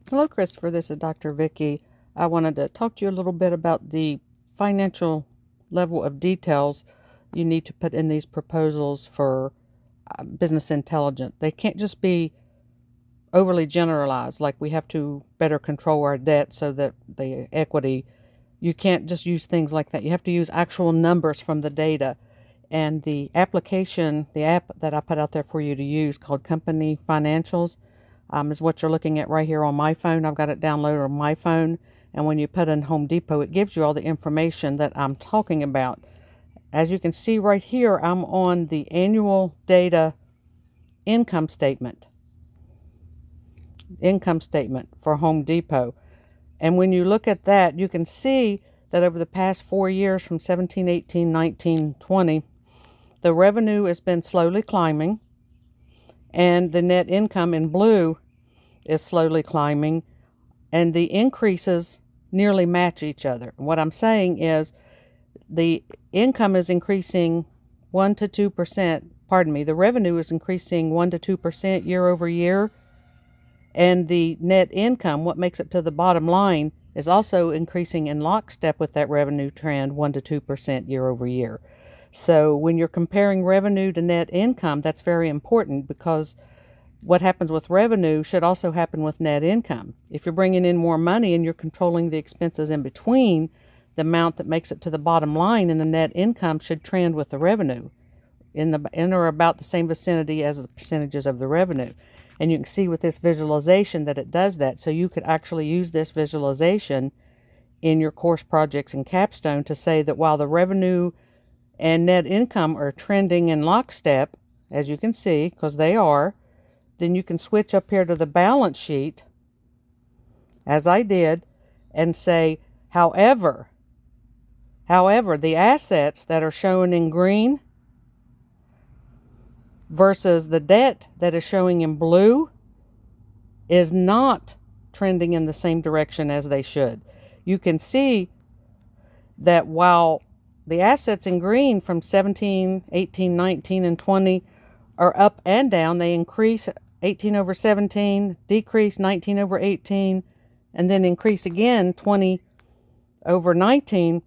Hello, Christopher. This is Dr. Vicky. I wanted to talk to you a little bit about the financial level of details you need to put in these proposals for business intelligence. They can't just be overly generalized, like we have to better control our debt so that the equity, you can't just use things like that. You have to use actual numbers from the data. And the application, the app that I put out there for you to use called Company Financials, is what you're looking at right here on my phone. I've got it downloaded on my phone. And when you put in Home Depot, it gives you all the information that I'm talking about. As you can see right here, I'm on the annual data income statement for Home Depot. And when you look at that, you can see that over the past 4 years, from 17, 18, 19, 20, the revenue has been slowly climbing, and the net income in blue is slowly climbing, and the increases nearly match each other. What I'm saying is the income is increasing 1 to 2%. The revenue is increasing 1 to 2% year over year, and the net income, what makes it to the bottom line, is also increasing in lockstep with that revenue trend, 1 to 2% year over year. So when you're comparing revenue to net income, that's very important, because what happens with revenue should also happen with net income. If you're bringing in more money and you're controlling the expenses in between, the amount that makes it to the bottom line in the net income should trend with the revenue in or about the same vicinity as the percentages of the revenue. And you can see with this visualization that it does that. So you could actually use this visualization in your course projects and capstone to say that while the revenue and net income are trending in lockstep, as you can see, because they are, then you can switch up here to the balance sheet, as I did, and say, however, the assets that are shown in green versus the debt that is showing in blue is not trending in the same direction as they should. You can see that while the assets in green from 17, 18, 19, and 20 are up and down, they increase 18 over 17, decrease 19 over 18, and then increase again 20 over 19.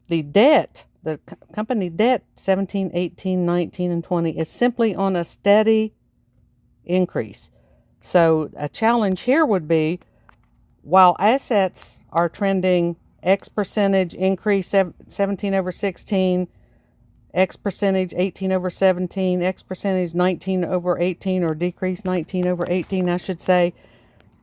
The debt, the company debt, 17, 18, 19, and 20, is simply on a steady increase. So a challenge here would be, while assets are trending X percentage increase 17 over 16, X percentage 18 over 17, X percentage 19 over 18, or decrease 19 over 18, I should say,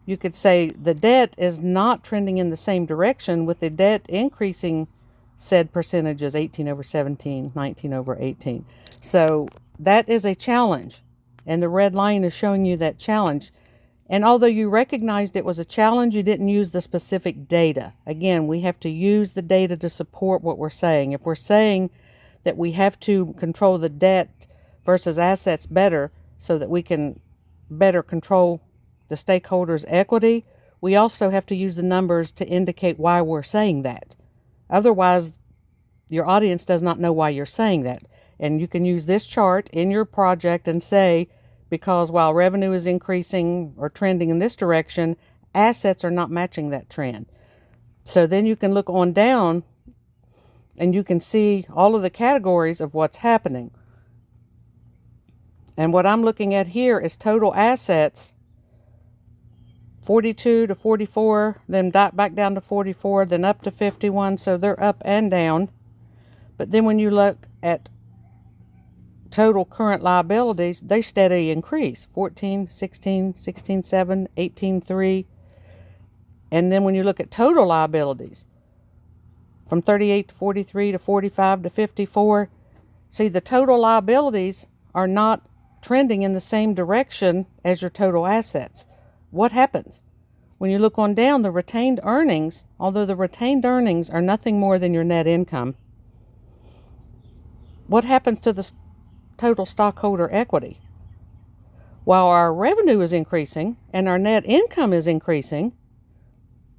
you could say the debt is not trending in the same direction, with the debt increasing said percentages 18 over 17, 19 over 18. So that is a challenge, and the red line is showing you that challenge. And although you recognized it was a challenge, you didn't use the specific data. Again, we have to use the data to support what we're saying. If we're saying that we have to control the debt versus assets better so that we can better control the stakeholders' equity, we also have to use the numbers to indicate why we're saying that. Otherwise, your audience does not know why you're saying that. And you can use this chart in your project and say, because while revenue is increasing or trending in this direction, assets are not matching that trend. So then you can look on down and you can see all of the categories of what's happening. And what I'm looking at here is total assets, 42 to 44, then back down to 44, then up to 51. So they're up and down. But then when you look at total current liabilities, they steadily increase, 14, 16, 16, 7, 18, 3. And then when you look at total liabilities, from 38 to 43 to 45 to 54, see, the total liabilities are not trending in the same direction as your total assets. What happens? When you look on down, the retained earnings, although the retained earnings are nothing more than your net income, what happens to the total stockholder equity? While our revenue is increasing and our net income is increasing,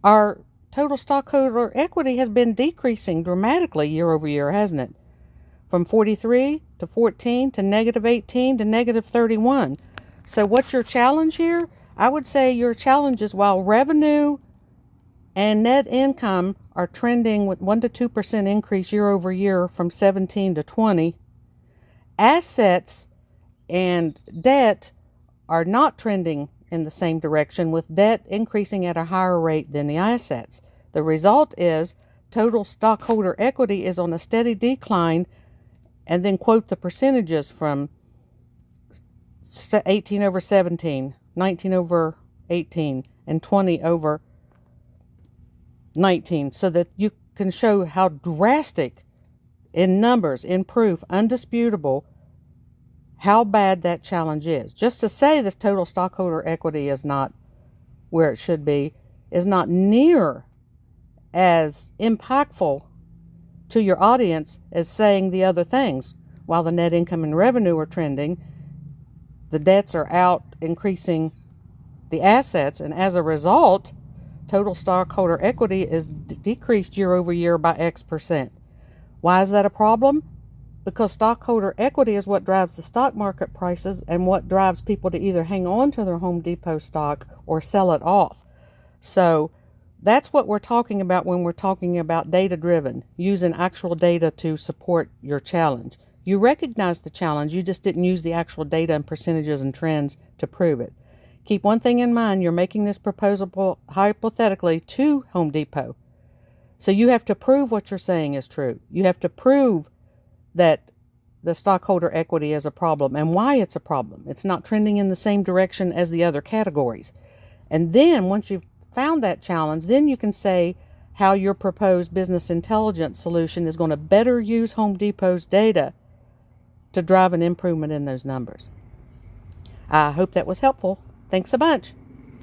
our total stockholder equity has been decreasing dramatically year over year, hasn't it? From 43 to 14 to negative 18 to negative 31. So what's your challenge here? I would say your challenge is while revenue and net income are trending with 1 to 2% increase year over year from 17 to 20, assets and debt are not trending in the same direction, with debt increasing at a higher rate than the assets. The result is total stockholder equity is on a steady decline, and then quote the percentages from 18 over 17, 19 over 18, and 20 over 19, so that you can show how drastic in numbers, in proof, undisputable, how bad that challenge is. Just to say this total stockholder equity is not where it should be is not near as impactful to your audience as saying the other things. While the net income and revenue are trending, the debts are out increasing the assets, and as a result, total stockholder equity is decreased year over year by X%. Why is that a problem? Because stockholder equity is what drives the stock market prices and what drives people to either hang on to their Home Depot stock or sell it off. So that's what we're talking about when we're talking about data-driven, using actual data to support your challenge. You recognize the challenge, you just didn't use the actual data and percentages and trends to prove it. Keep one thing in mind, you're making this proposal hypothetically to Home Depot. So you have to prove what you're saying is true. You have to prove that the stockholder equity is a problem and why it's a problem. It's not trending in the same direction as the other categories. And then once you've found that challenge, then you can say how your proposed business intelligence solution is going to better use Home Depot's data to drive an improvement in those numbers. I hope that was helpful. Thanks a bunch.